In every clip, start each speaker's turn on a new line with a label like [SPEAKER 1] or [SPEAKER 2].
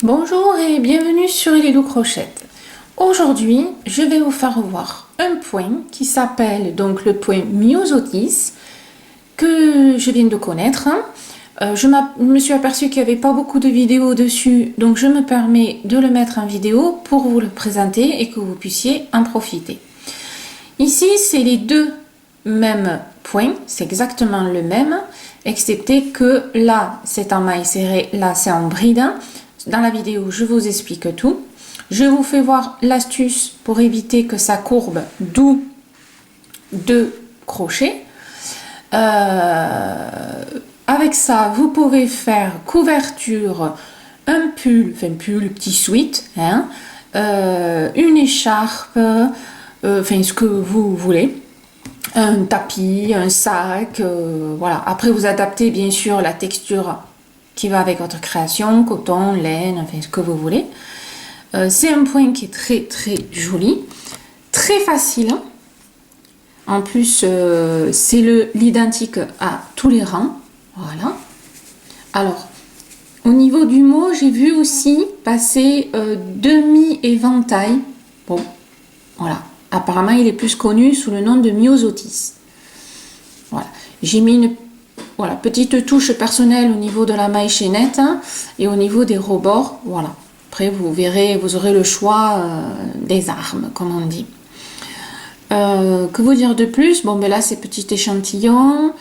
[SPEAKER 1] Bonjour et bienvenue sur Lilou Crochette. Aujourd'hui, je vais vous faire voir un point qui s'appelle donc le point myosotis que je viens de connaître. Je me suis aperçue qu'il n'y avait pas beaucoup de vidéos dessus, donc je me permets de le mettre en vidéo pour vous le présenter et que vous puissiez en profiter. Ici, c'est les deux mêmes points, c'est exactement le même, excepté que là, c'est en maille serrée, là, c'est en bride. Dans la vidéo, je vous explique tout. Je vous fais voir l'astuce pour éviter que ça courbe, d'où 2 crochets. Avec ça, vous pouvez faire couverture, un pull, petit sweat, hein, une écharpe, ce que vous voulez, un tapis, un sac, voilà. Après, vous adaptez bien sûr la texture qui va avec votre création, coton, laine, enfin ce que vous voulez. C'est un point qui est très très joli, très facile. En plus, c'est l'identique à tous les rangs. Voilà. Alors, au niveau du mot, j'ai vu aussi passer demi-éventail. Bon, voilà. Apparemment, il est plus connu sous le nom de myosotis. Voilà. J'ai mis une petite touche personnelle au niveau de la maille chaînette et au niveau des rebords. Voilà. Après, vous verrez, vous aurez le choix des armes, comme on dit. Que vous dire de plus? Bon, ben là, c'est petit échantillon.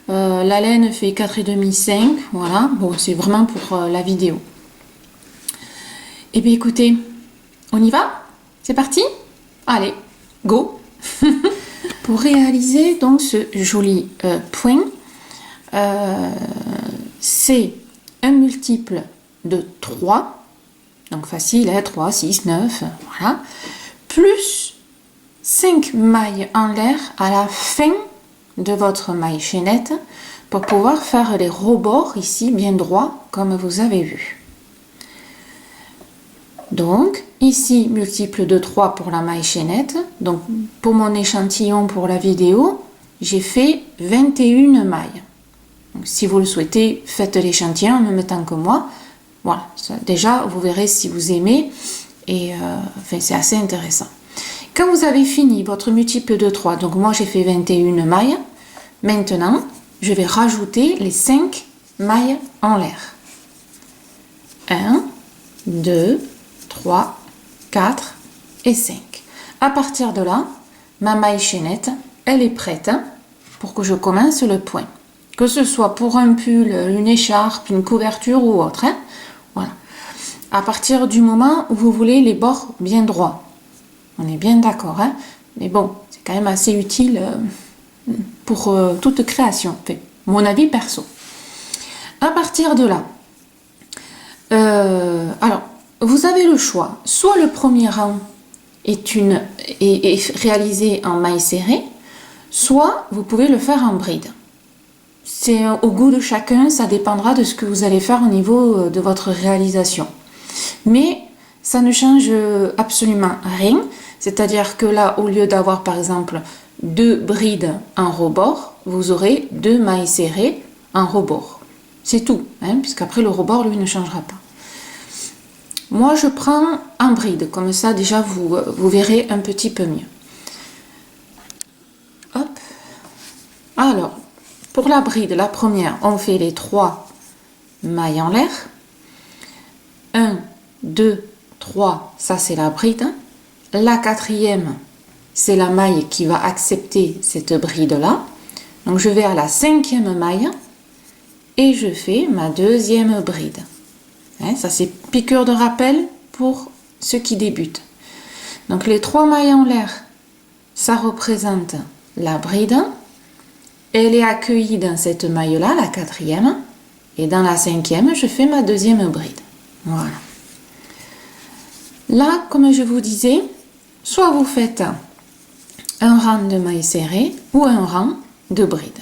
[SPEAKER 1] La laine fait 4,5. Voilà. Bon, c'est vraiment pour la vidéo. Eh bien, écoutez, on y va? C'est parti? Allez, go! Pour réaliser donc ce joli point, c'est un multiple de 3, donc facile, hein, 3, 6, 9, voilà, plus 5 mailles en l'air à la fin de votre maille chaînette pour pouvoir faire les rebords ici bien droits comme vous avez vu. Donc ici multiple de 3 pour la maille chaînette, donc pour mon échantillon pour la vidéo, j'ai fait 21 mailles. Donc, si vous le souhaitez, faites l'échantillon en même temps que moi. Voilà, ça, déjà vous verrez si vous aimez et c'est assez intéressant. Quand vous avez fini votre multiple de 3, donc moi j'ai fait 21 mailles, maintenant je vais rajouter les 5 mailles en l'air. 1, 2, 3, 4 et 5. À partir de là, ma maille chaînette, elle est prête pour que je commence le point. Que ce soit pour un pull, une écharpe, une couverture ou autre. Hein. Voilà. À partir du moment où vous voulez les bords bien droits. On est bien d'accord. Hein. Mais bon, c'est quand même assez utile pour toute création. Enfin, mon avis perso. À partir de là, alors, vous avez le choix. Soit le premier rang est réalisé en maille serrée, soit vous pouvez le faire en bride. C'est au goût de chacun, ça dépendra de ce que vous allez faire au niveau de votre réalisation. Mais ça ne change absolument rien. C'est-à-dire que là, au lieu d'avoir par exemple 2 brides en rebord, vous aurez 2 mailles serrées en rebord. C'est tout, hein, puisqu'après le rebord, lui, ne changera pas. Moi, je prends en bride, comme ça déjà vous verrez un petit peu mieux. Hop. Alors, pour la bride, la première, on fait les 3 mailles en l'air. 1, 2, 3, ça c'est la bride. La 4e, c'est la maille qui va accepter cette bride-là. Donc je vais à la 5e maille et je fais ma 2e bride. Hein, ça c'est piqûre de rappel pour ceux qui débutent. Donc les 3 mailles en l'air, ça représente la bride. Elle est accueillie dans cette maille-là, la 4e. Et dans la 5e, je fais ma 2e bride. Voilà. Là, comme je vous disais, soit vous faites un rang de mailles serrées ou un rang de bride.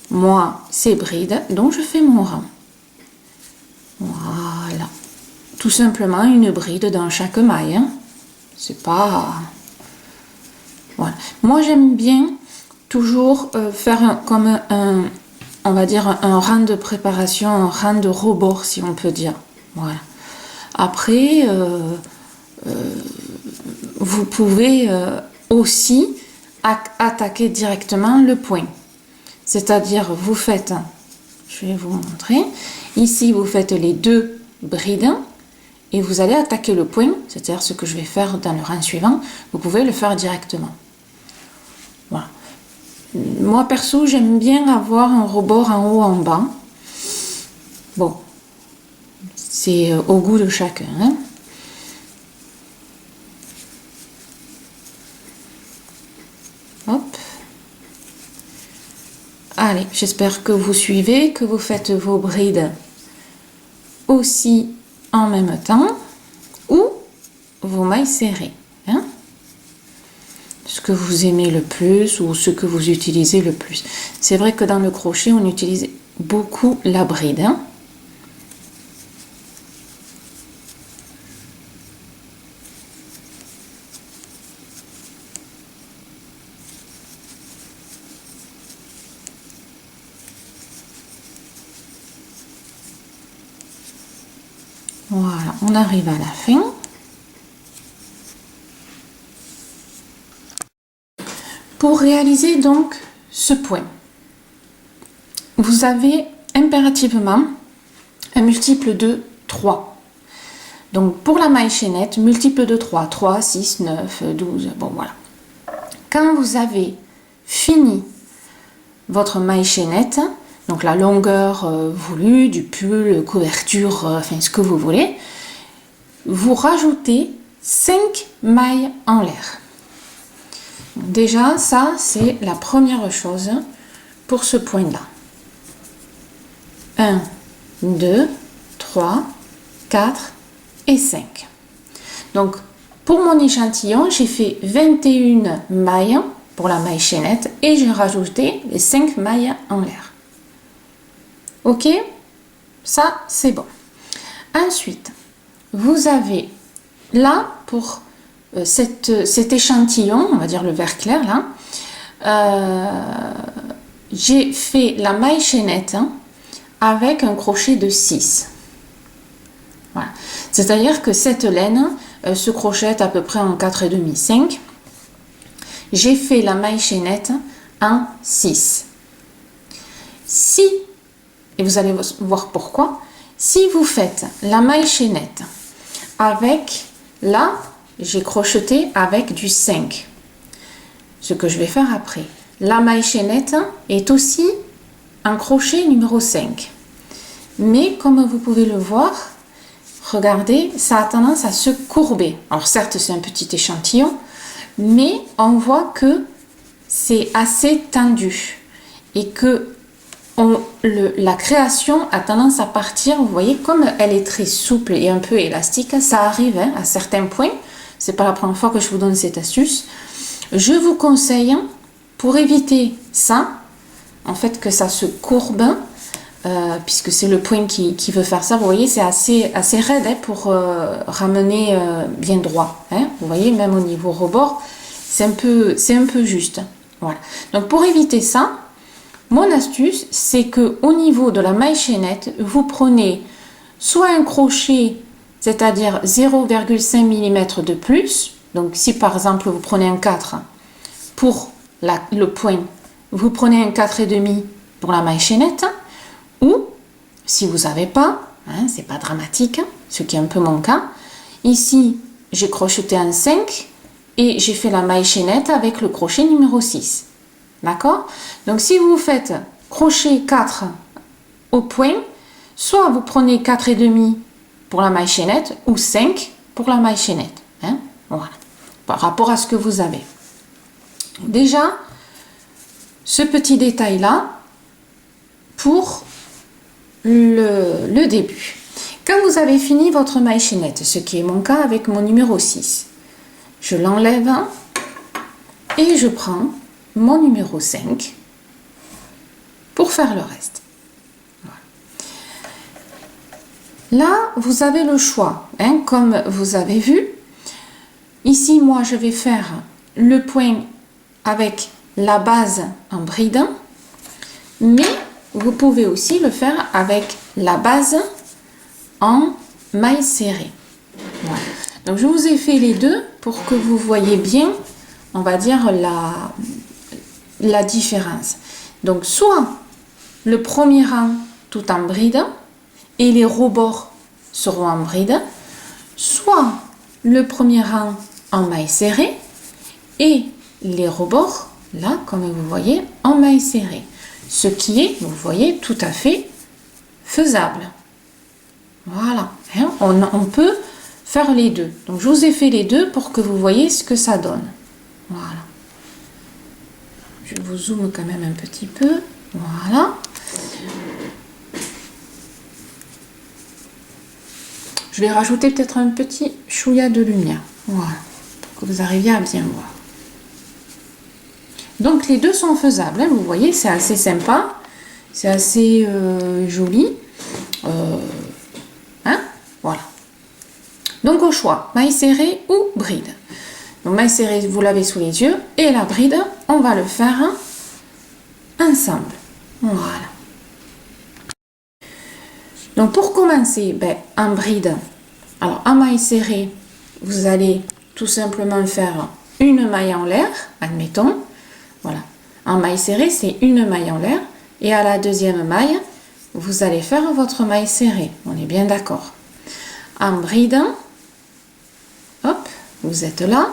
[SPEAKER 1] Moi, c'est bride, donc je fais mon rang. Voilà. Tout simplement une bride dans chaque maille. Hein. C'est pas... Voilà. Moi, j'aime bien toujours faire comme on va dire un rang de préparation, un rang de rebord si on peut dire. Voilà. Après, vous pouvez aussi attaquer directement le point. C'est-à-dire, vous faites, je vais vous montrer, ici vous faites les 2 brides et vous allez attaquer le point, c'est-à-dire ce que je vais faire dans le rang suivant, vous pouvez le faire directement. Voilà. Moi perso, j'aime bien avoir un rebord en haut en bas. Bon, c'est au goût de chacun, hein. Hop. Allez, j'espère que vous suivez, que vous faites vos brides aussi en même temps ou vos mailles serrées, hein, ce que vous aimez le plus ou ce que vous utilisez le plus. C'est vrai que dans le crochet, on utilise beaucoup la bride, hein. Voilà, on arrive à la fin. Pour réaliser donc ce point, vous avez impérativement un multiple de 3. Donc pour la maille chaînette, multiple de 3, 3, 6, 9, 12, bon voilà. Quand vous avez fini votre maille chaînette, donc la longueur voulue du pull, couverture, enfin ce que vous voulez, vous rajoutez 5 mailles en l'air. Déjà, ça c'est la première chose pour ce point-là. 1, 2, 3, 4 et 5. Donc pour mon échantillon, j'ai fait 21 mailles pour la maille chaînette et j'ai rajouté les 5 mailles en l'air. Ok, ça c'est bon. Ensuite, vous avez là pour cet échantillon, on va dire le vert clair là, j'ai fait la maille chaînette avec un crochet de 6. Voilà. C'est-à-dire que cette laine se crochette à peu près en 4,5, 5. J'ai fait la maille chaînette en 6. Si, et vous allez voir pourquoi, si vous faites la maille chaînette avec, là, j'ai crocheté avec du 5. Ce que je vais faire après. La maille chaînette est aussi un crochet numéro 5. Mais comme vous pouvez le voir, regardez, ça a tendance à se courber. Alors certes, c'est un petit échantillon, mais on voit que c'est assez tendu et que la création a tendance à partir. Vous voyez, comme elle est très souple et un peu élastique, ça arrive à certains points. C'est pas la première fois que je vous donne cette astuce. Je vous conseille, pour éviter ça, en fait que ça se courbe, puisque c'est le point qui veut faire ça. Vous voyez, c'est assez raide pour ramener bien droit. Vous voyez, même au niveau rebord, c'est un peu juste. Voilà. Donc pour éviter ça, mon astuce, c'est que au niveau de la maille chaînette, vous prenez soit un crochet, c'est-à-dire 0,5 mm de plus. Donc si par exemple vous prenez un 4 pour le point, vous prenez un 4,5 pour la maille chaînette, ou si vous n'avez pas, c'est pas dramatique, ce qui est un peu mon cas. Ici, j'ai crocheté un 5 et j'ai fait la maille chaînette avec le crochet numéro 6. D'accord? Donc si vous faites crochet 4 au point, soit vous prenez 4,5 pour la maille chaînette ou 5 pour la maille chaînette. Voilà. Par rapport à ce que vous avez. Déjà, ce petit détail-là pour le début. Quand vous avez fini votre maille chaînette, ce qui est mon cas avec mon numéro 6, je l'enlève et je prends mon numéro 5 pour faire le reste. Voilà. Là, vous avez le choix, comme vous avez vu. Ici, moi, je vais faire le point avec la base en bride, mais vous pouvez aussi le faire avec la base en maille serrée. Donc, je vous ai fait les deux pour que vous voyez bien, on va dire, la différence. Donc, soit le premier rang tout en bride et les rebords seront en bride, soit le premier rang en maille serrée et les rebords, là, comme vous voyez, en maille serrée. Ce qui est, vous voyez, tout à fait faisable. Voilà, hein, on peut faire les deux. Donc, je vous ai fait les deux pour que vous voyez ce que ça donne. Voilà. Je vous zoome quand même un petit peu. Voilà. Je vais rajouter peut-être un petit chouïa de lumière. Voilà, pour que vous arriviez à bien voir. Donc, les deux sont faisables. Hein, vous voyez, c'est assez sympa. C'est assez joli. Hein, voilà. Donc, au choix, maille serrée ou bride. Donc, maille serrée, vous l'avez sous les yeux. Et la bride, on va le faire ensemble. Voilà. Donc, pour commencer, en bride, alors en maille serrée, vous allez tout simplement faire une maille en l'air, admettons. Voilà. En maille serrée, c'est une maille en l'air. Et à la deuxième maille, vous allez faire votre maille serrée. On est bien d'accord. En bride, hop, vous êtes là.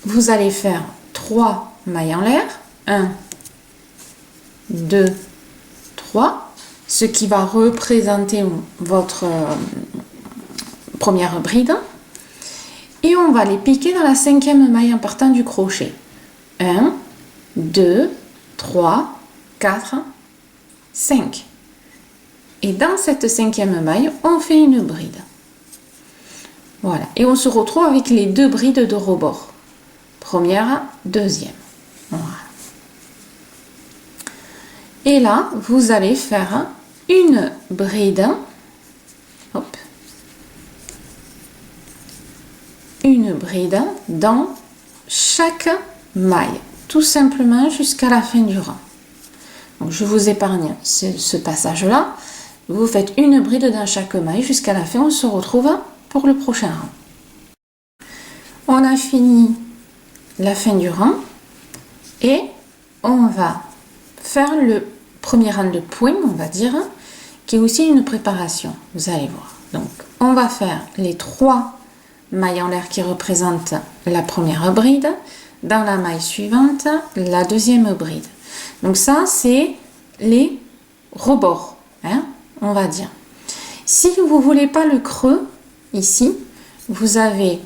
[SPEAKER 1] Vous allez faire 3 mailles en l'air. 1, 2, 3. Ce qui va représenter votre première bride. Et on va les piquer dans la 5e maille en partant du crochet. 1, 2, 3, 4, 5. Et dans cette 5e maille, on fait une bride. Voilà. Et on se retrouve avec les 2 brides de rebord. Première, deuxième. Voilà. Et là, vous allez faire une bride. Hop. Une bride dans chaque maille. Tout simplement jusqu'à la fin du rang. Donc, je vous épargne ce passage-là. Vous faites une bride dans chaque maille jusqu'à la fin. On se retrouve pour le prochain rang. On a fini la fin du rang et on va faire le premier rang de point, on va dire, qui est aussi une préparation. Vous allez voir. Donc, on va faire les 3 mailles en l'air qui représentent la première bride. Dans la maille suivante, la deuxième bride. Donc ça, c'est les rebords, hein, on va dire. Si vous ne voulez pas le creux, ici, vous avez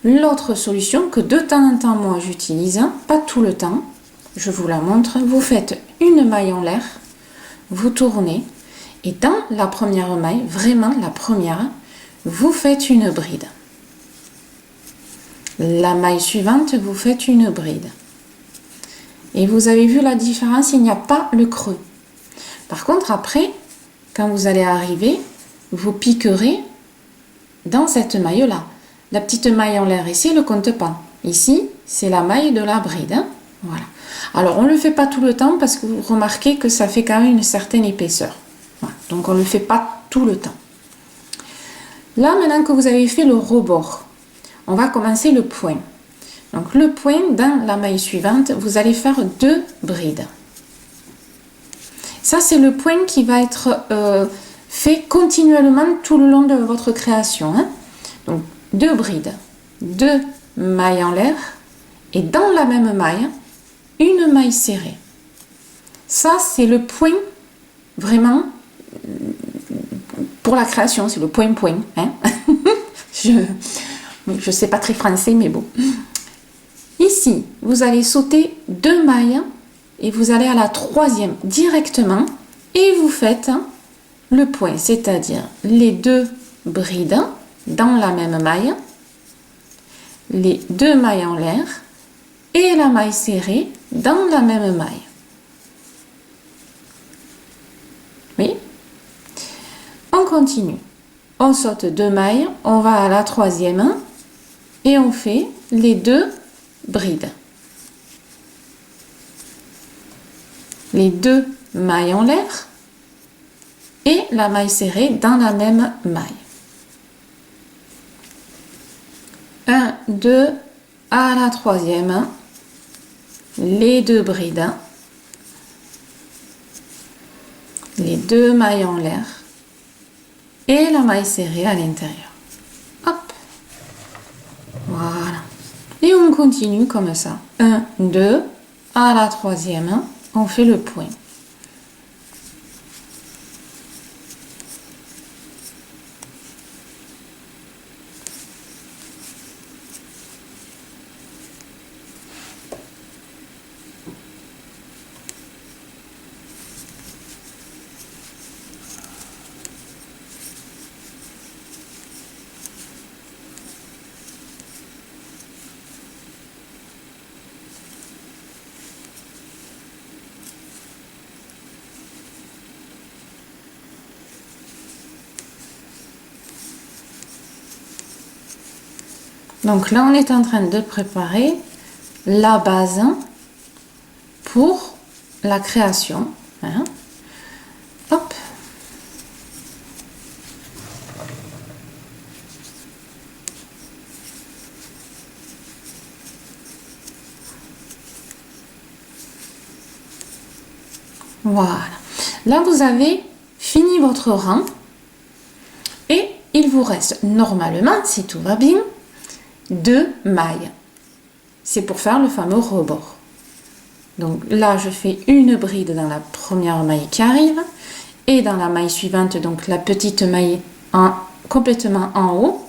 [SPEAKER 1] l'autre solution que de temps en temps, moi, j'utilise, pas tout le temps. Je vous la montre. Vous faites une maille en l'air, vous tournez, et dans la première maille, vraiment la première, vous faites une bride. La maille suivante, vous faites une bride. Et vous avez vu la différence, il n'y a pas le creux. Par contre, après, quand vous allez arriver, vous piquerez dans cette maille-là. La petite maille en l'air ici, elle ne compte pas. Ici, c'est la maille de la bride. Hein, voilà. Alors, on ne le fait pas tout le temps parce que vous remarquez que ça fait quand même une certaine épaisseur. Voilà. Donc, on ne le fait pas tout le temps. Là, maintenant que vous avez fait le rebord, on va commencer le point. Donc, le point, dans la maille suivante, vous allez faire 2 brides. Ça, c'est le point qui va être fait continuellement tout le long de votre création. Hein. Donc, 2 brides, 2 mailles en l'air et dans la même maille, une maille serrée. Ça, c'est le point vraiment pour la création, c'est le point-point. Hein. Je sais pas très français, mais bon. Ici, vous allez sauter 2 mailles et vous allez à la 3e directement et vous faites le point, c'est-à-dire les 2 brides dans la même maille, les 2 mailles en l'air et la maille serrée dans la même maille. Oui. On continue. On saute 2 mailles, on va à la 3e et on fait les 2 brides. Les 2 mailles en l'air et la maille serrée dans la même maille. 1, 2, à la troisième, les 2 brides, les 2 mailles en l'air et la maille serrée à l'intérieur. Hop, voilà. Et on continue comme ça. 1, 2, à la troisième, on fait le point. Donc là, on est en train de préparer la base pour la création. Hein. Hop. Voilà. Là, vous avez fini votre rang et il vous reste normalement, si tout va bien, 2 mailles. C'est pour faire le fameux rebord. Donc là, je fais une bride dans la première maille qui arrive et dans la maille suivante, donc la petite maille complètement en haut,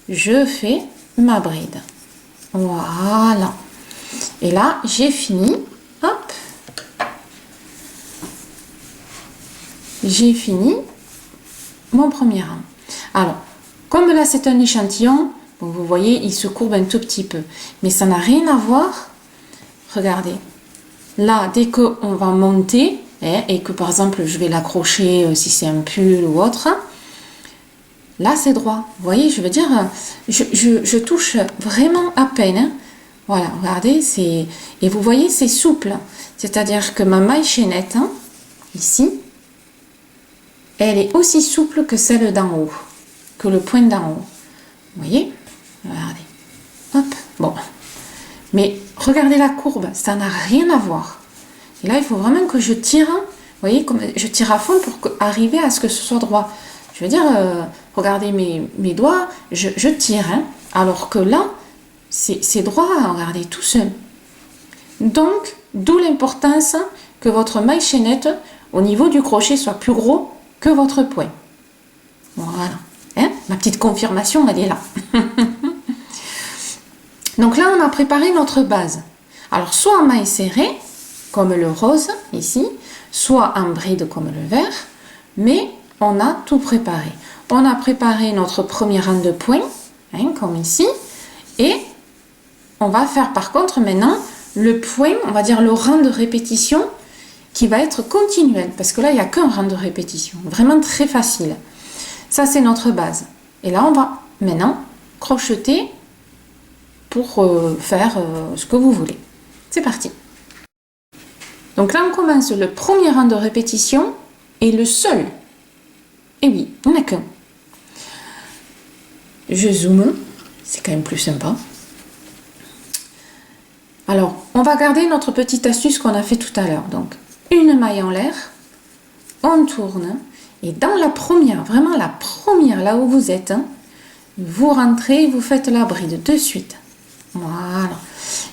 [SPEAKER 1] je fais ma bride. Voilà. Et là, j'ai fini. Hop. J'ai fini mon premier rang. Alors, comme là, c'est un échantillon, bon, vous voyez, il se courbe un tout petit peu. Mais ça n'a rien à voir. Regardez. Là, dès qu'on va monter, et que par exemple, je vais l'accrocher si c'est un pull ou autre, là, c'est droit. Vous voyez, je veux dire, je touche vraiment à peine. Hein. Voilà, regardez, et vous voyez, c'est souple. C'est-à-dire que ma maille chaînette, hein, ici, elle est aussi souple que celle d'en haut, que le point d'en haut. Vous voyez? Regardez. Hop. Bon. Mais regardez la courbe, ça n'a rien à voir. Et là, il faut vraiment que je tire, vous voyez, comme je tire à fond pour arriver à ce que ce soit droit. Je veux dire, regardez mes doigts, je tire, hein, alors que là, c'est droit, regardez, tout seul. Donc, d'où l'importance que votre maille chaînette, au niveau du crochet, soit plus gros que votre point. Voilà. Hein, ma petite confirmation, elle est là. Donc là, on a préparé notre base. Alors, soit en maille serrée, comme le rose, ici, soit en bride, comme le vert, mais on a tout préparé. On a préparé notre premier rang de points, hein, comme ici, et on va faire par contre maintenant le point, on va dire le rang de répétition, qui va être continuel, parce que là, il n'y a qu'un rang de répétition, vraiment très facile. Ça, c'est notre base. Et là, on va maintenant crocheter pour faire ce que vous voulez. C'est parti. Donc là, on commence le premier rang de répétition et le seul. Et oui, il n'y en a qu'un. Je zoome, c'est quand même plus sympa. Alors, on va garder notre petite astuce qu'on a fait tout à l'heure. Donc, une maille en l'air, on tourne, et dans la première, vraiment la première, là où vous êtes, hein, vous rentrez, vous faites la bride de suite. Voilà.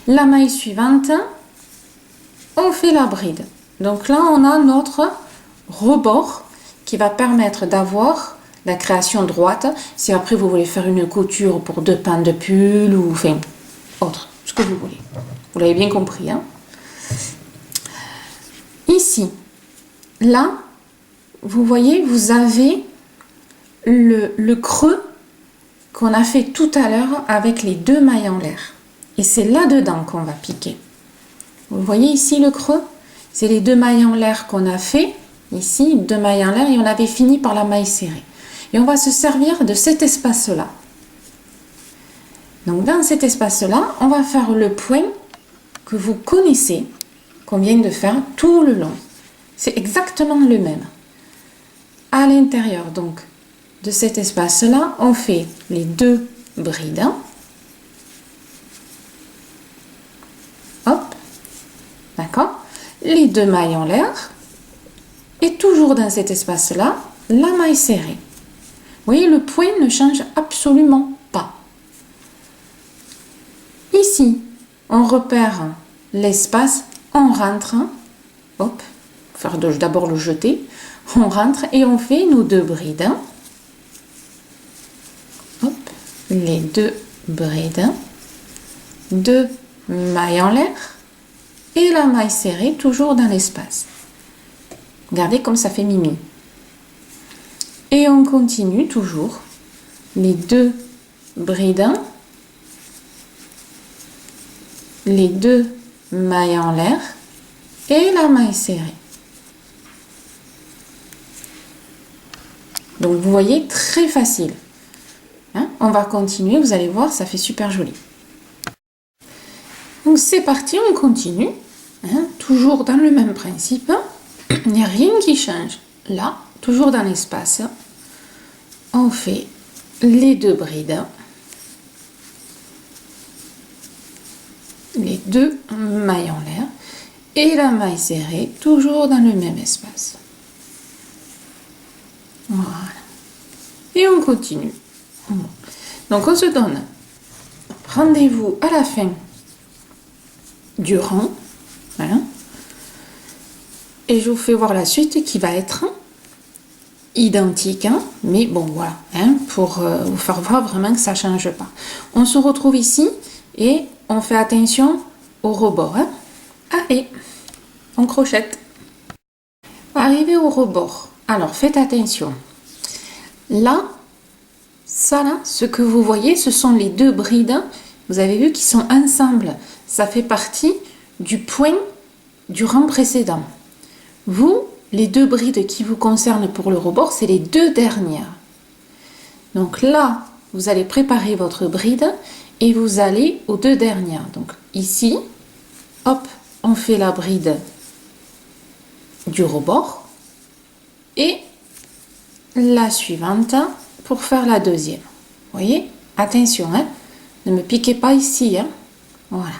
[SPEAKER 1] La maille suivante, on fait la bride. Donc là, on a notre rebord qui va permettre d'avoir la création droite. Si après, vous voulez faire une couture pour 2 pans de pull ou enfin, autre, ce que vous voulez. Vous l'avez bien compris, hein? Ici, là, vous voyez, vous avez le creux qu'on a fait tout à l'heure avec les 2 mailles en l'air. Et c'est là-dedans qu'on va piquer. Vous voyez ici le creux? C'est les 2 mailles en l'air qu'on a fait. Ici, 2 mailles en l'air et on avait fini par la maille serrée. Et on va se servir de cet espace-là. Donc dans cet espace-là, on va faire le point que vous connaissez, qu'on vient de faire tout le long. C'est exactement le même. À l'intérieur donc de cet espace-là, on fait les 2 brides. les deux mailles en l'air et toujours dans cet espace-là, la maille serrée. Vous voyez, le point ne change absolument pas. Ici, on repère l'espace, on rentre, hop, faire d'abord le jeté, on rentre et on fait nos deux brides. Hop, les deux brides, deux mailles en l'air et la maille serrée toujours dans l'espace. Regardez comme ça fait mimi. Et on continue toujours les deux brides, les deux mailles en l'air et la maille serrée. Donc vous voyez, très facile. Hein? On va continuer, vous allez voir, ça fait super joli. Donc c'est parti, on continue. Hein? Toujours dans le même principe. Il n'y a rien qui change. Là, toujours dans l'espace, on fait les deux brides, les deux mailles en l'air et la maille serrée, toujours dans le même espace. Voilà. Et on continue. Donc on se donne rendez-vous à la fin du rang. Voilà. Et je vous fais voir la suite qui va être identique, hein, mais bon voilà, hein, pour vous faire voir vraiment que ça ne change pas. On se retrouve ici et on fait attention au rebord. Hein. Allez, on crochette. Arrivé au rebord, alors faites attention. Là, ça là, ce que vous voyez, ce sont les deux brides. Vous avez vu qu'ils sont ensemble. Ça fait partie du point du rang précédent. Vous, les deux brides qui vous concernent pour le rebord, c'est les deux dernières. Donc là, vous allez préparer votre bride et vous allez aux deux dernières. Donc ici, hop, on fait la bride du rebord et la suivante pour faire la deuxième. Vous voyez? Attention, hein, ne me piquez pas ici. Hein. Voilà.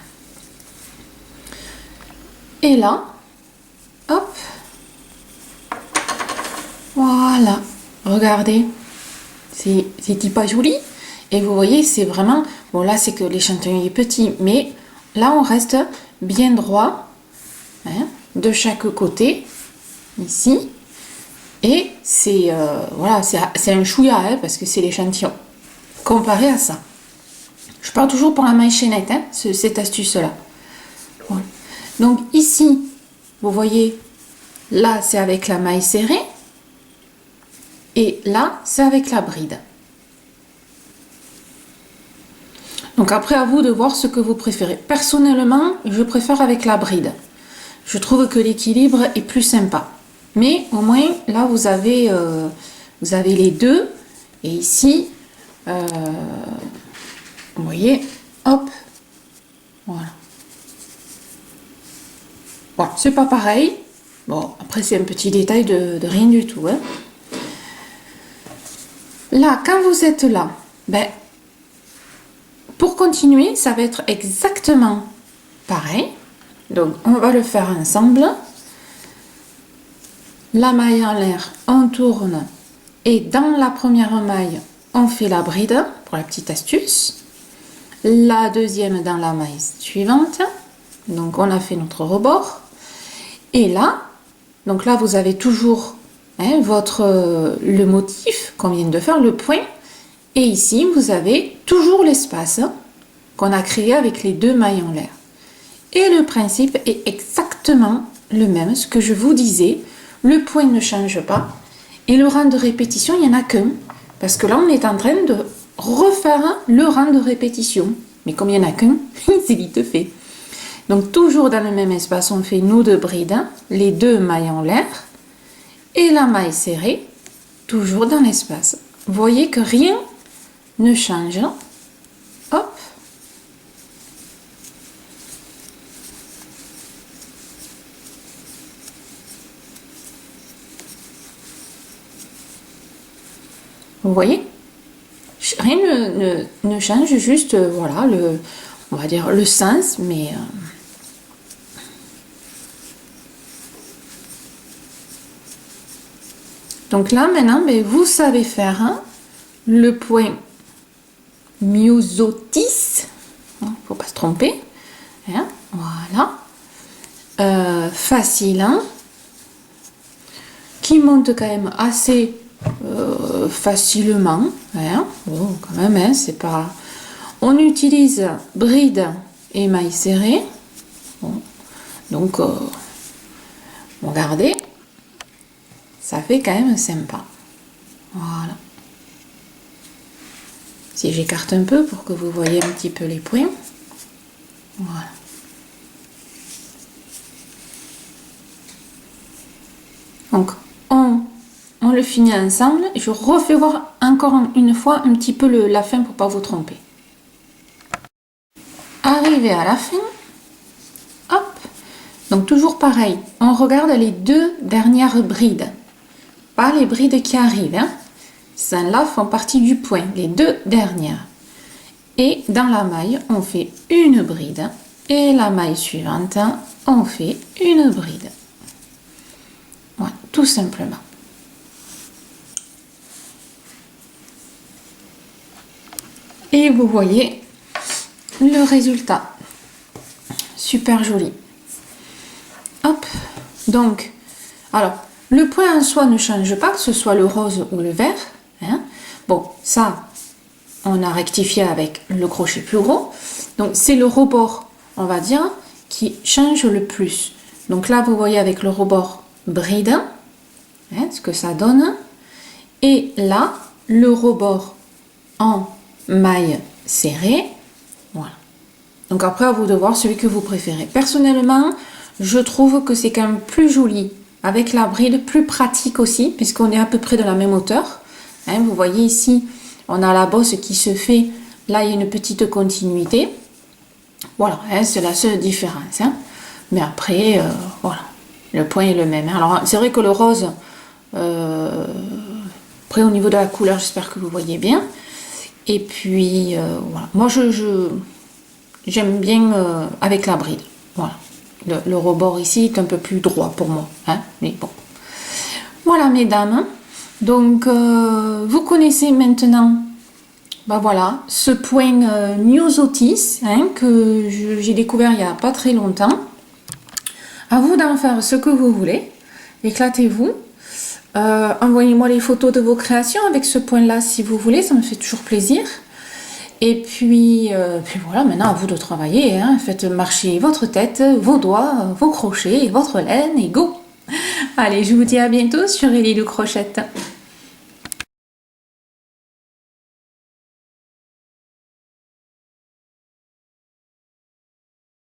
[SPEAKER 1] Et là, hop, voilà, regardez, c'est pas joli. Et vous voyez, c'est vraiment, bon là c'est que l'échantillon est petit, mais là on reste bien droit, hein, de chaque côté, ici. Et c'est voilà, c'est un chouïa, hein, parce que c'est l'échantillon. Comparé à ça. Je pars toujours pour la maille chaînette, hein, cette astuce-là. Voilà. Donc ici, vous voyez, là c'est avec la maille serrée. Et là, c'est avec la bride. Donc après, à vous de voir ce que vous préférez. Personnellement, je préfère avec la bride. Je trouve que l'équilibre est plus sympa. Mais au moins, là, vous avez les deux. Et ici, vous voyez, hop, voilà. Bon, c'est pas pareil. Bon, après, c'est un petit détail de rien du tout, hein. Là, quand vous êtes là, ben, pour continuer, ça va être exactement pareil. Donc, on va le faire ensemble. La maille en l'air, on tourne. Et dans la première maille, on fait la bride, pour la petite astuce. La deuxième dans la maille suivante. Donc, on a fait notre rebord. Et là, donc là, vous avez toujours... Hein, le motif qu'on vient de faire, le point, et ici vous avez toujours l'espace qu'on a créé avec les deux mailles en l'air. Et le principe est exactement le même, ce que je vous disais, le point ne change pas, et le rang de répétition, il n'y en a qu'un, parce que là on est en train de refaire le rang de répétition, mais comme il n'y en a qu'un, c'est vite fait. Donc toujours dans le même espace, on fait nos deux brides, les deux mailles en l'air, et la maille serrée, toujours dans l'espace. Vous voyez que rien ne change. Hop. Vous voyez? Rien ne change, juste, voilà, on va dire le sens, mais... Donc là, maintenant, ben, vous savez faire hein, le point myosotis. Il ne faut pas se tromper. Hein, voilà. Facile, hein, qui monte quand même assez facilement. Hein. Bon, quand même, hein, c'est pas... On utilise bride et maille serrée. Bon. Donc, regardez, ça fait quand même sympa. Voilà. Si j'écarte un peu pour que vous voyez un petit peu les points. Voilà. Donc, on le finit ensemble. Je refais voir encore une fois un petit peu la fin pour pas vous tromper. Arrivé à la fin, hop. Donc toujours pareil, on regarde les deux dernières brides, pas les brides qui arrivent. Hein. Celles-là font partie du point, les deux dernières. Et dans la maille, on fait une bride. Et la maille suivante, on fait une bride. Voilà, tout simplement. Et vous voyez le résultat. Super joli. Hop. Donc, alors, le point en soi ne change pas, que ce soit le rose ou le vert. Hein. Bon, ça, on a rectifié avec le crochet plus gros. Donc, c'est le rebord, on va dire, qui change le plus. Donc là, vous voyez avec le rebord bride, hein, ce que ça donne. Et là, le rebord en maille serrée. Voilà. Donc après, à vous de voir celui que vous préférez. Personnellement, je trouve que c'est quand même plus joli avec la bride, plus pratique aussi, puisqu'on est à peu près de la même hauteur. Hein, vous voyez ici, on a la bosse qui se fait. Là, il y a une petite continuité. Voilà, hein, c'est la seule différence. Hein. Mais après, voilà, le point est le même. Hein. Alors, c'est vrai que le rose, après au niveau de la couleur, j'espère que vous voyez bien. Et puis, voilà. Moi, j'aime bien avec la bride. Voilà. Le rebord ici est un peu plus droit pour moi. Hein, mais bon. Voilà, mesdames. Donc, vous connaissez maintenant, ben voilà, ce point myosotis hein, que j'ai découvert il n'y a pas très longtemps. À vous d'en faire ce que vous voulez. Éclatez-vous. Envoyez-moi les photos de vos créations avec ce point-là si vous voulez. Ça me fait toujours plaisir. Et puis voilà, maintenant à vous de travailler. Hein. Faites marcher votre tête, vos doigts, vos crochets, votre laine et go! Allez, je vous dis à bientôt sur Ellie le Crochette.